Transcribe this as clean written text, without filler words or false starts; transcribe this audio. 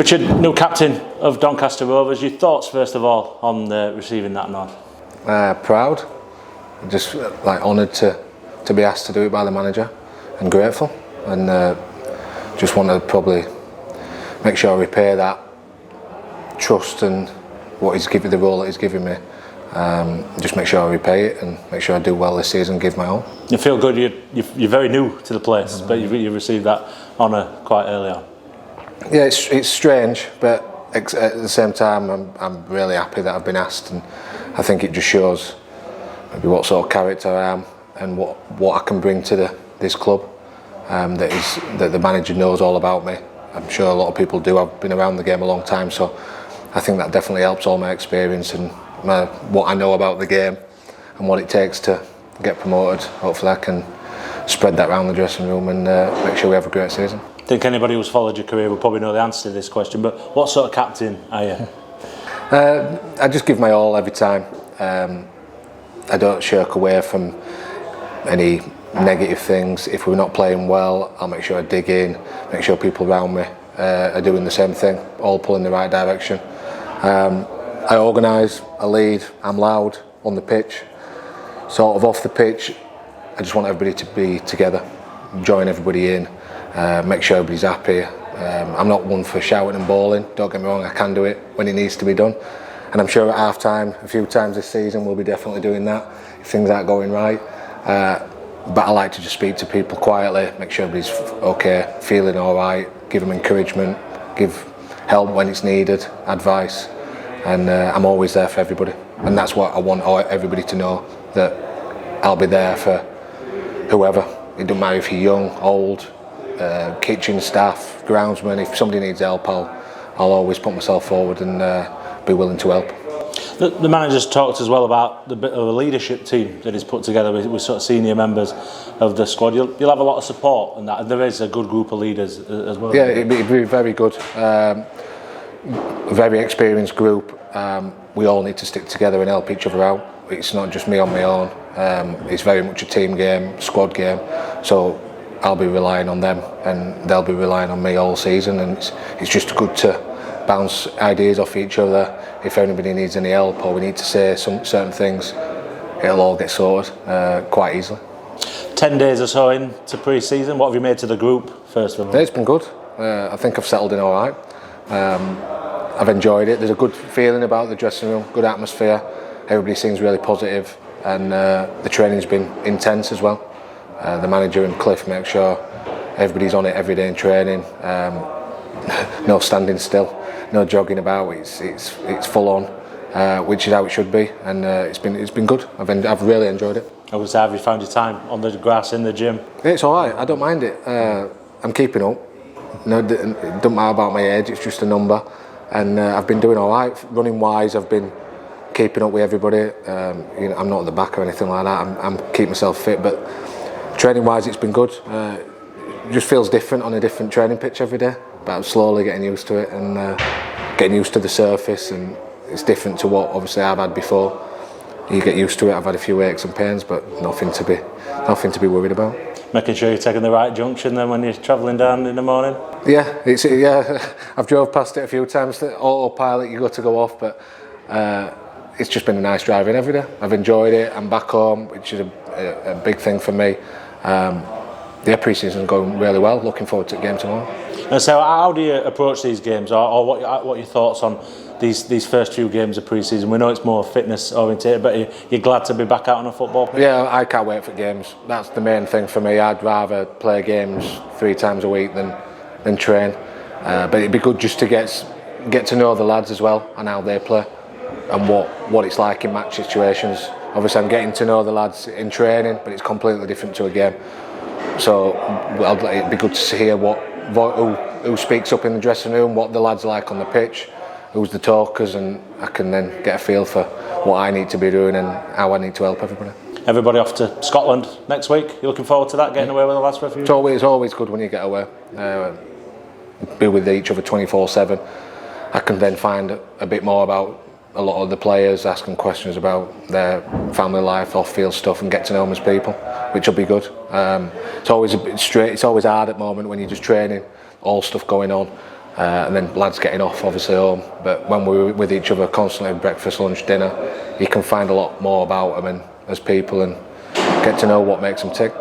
Richard, new captain of Doncaster Rovers. Your thoughts first of all on receiving that nod? Proud, just honoured to be asked to do it by the manager, and grateful, and just want to probably make sure I repay that trust and what he's given, the role that he's given me. Just make sure I repay it and make sure I do well this season, give my all. You feel good. You're very new to the place, but you received that honour quite early on. Yeah, it's strange, but at the same time, I'm really happy that I've been asked, and I think it just shows maybe what sort of character I am and what I can bring to this club. That the manager knows all about me. I'm sure a lot of people do. I've been around the game a long time, so I think that definitely helps all my experience and what I know about the game and what it takes to get promoted. Hopefully I can spread that around the dressing room and make sure we have a great season. I think anybody who's followed your career will probably know the answer to this question, but what sort of captain are you? I just give my all every time. I don't shirk away from any negative things. If we're not playing well, I'll make sure I dig in, make sure people around me are doing the same thing, all pulling in the right direction. I organise, I lead, I'm loud on the pitch. Sort of off the pitch, I just want everybody to be together, join everybody in, make sure everybody's happy. I'm not one for shouting and bawling, don't get me wrong, I can do it when it needs to be done. And I'm sure at half time, a few times this season, we'll be definitely doing that if things aren't going right. But I like to just speak to people quietly, make sure everybody's okay, feeling all right, give them encouragement, give help when it's needed, advice, and I'm always there for everybody. And that's what I want everybody to know, that I'll be there for whoever. It doesn't matter if you're young, old, kitchen staff, groundsman. If somebody needs help, I'll always put myself forward and be willing to help. The manager's talked as well about the bit of a leadership team that he's put together with sort of senior members of the squad. You'll have a lot of support in that, and there is a good group of leaders as well. Yeah, it'd be very good. Very experienced group. We all need to stick together and help each other out. It's not just me on my own. It's very much a team game, squad game. So I'll be relying on them, and they'll be relying on me all season. And it's just good to bounce ideas off each other. If anybody needs any help or we need to say some certain things, it'll all get sorted quite easily. 10 days or so into pre-season, what have you made to the group first of all? It's been good. I think I've settled in all right. I've enjoyed it. There's a good feeling about the dressing room, good atmosphere. Everybody seems really positive, and the training's been intense as well. The manager and Cliff make sure everybody's on it every day in training. No standing still, no jogging about. It's full on, which is how it should be, and it's been good. I've really enjoyed it. I would say, have you found your time on the grass in the gym? It's all right. I don't mind it. I'm keeping up. No, it doesn't matter about my age. It's just a number, and I've been doing all right. Running wise, I've been keeping up with everybody. I'm not at the back or anything like that. I'm keeping myself fit, but training wise, it's been good. It just feels different on a different training pitch every day. But I'm slowly getting used to it and getting used to the surface, and it's different to what obviously I've had before. You get used to it. I've had a few aches and pains, but nothing to be worried about. Making sure you're taking the right junction then when you're travelling down in the morning? Yeah, I've drove past it a few times. The autopilot, you got to go off, but it's just been a nice driving every day. I've enjoyed it. I'm back home, which is a big thing for me. Pre-season's going really well. Looking forward to the game tomorrow. And so, how do you approach these games, or what are your thoughts on these first few games of pre-season? We know it's more fitness oriented, but you're glad to be back out on a football pitch? Yeah, I can't wait for games. That's the main thing for me. I'd rather play games 3 times a week than train. But it'd be good just to get to know the lads as well and how they play and what it's like in match situations. Obviously, I'm getting to know the lads in training, but it's completely different to a game. So it'd be good to hear who speaks up in the dressing room, what the lads are like on the pitch, who's the talkers, and I can then get a feel for what I need to be doing and how I need to help everybody. Everybody off to Scotland next week. You looking forward to that, getting away with the lads for a few days? It's always good when you get away. Be with each other 24/7. I can then find a bit more about a lot of the players, asking questions about their family life, off-field stuff, and get to know them as people, which will be good. It's always a bit straight. It's always hard at the moment when you're just training, all stuff going on. and then lads getting off obviously home. But when we're with each other constantly, breakfast, lunch, dinner, you can find a lot more about them and as people and get to know what makes them tick.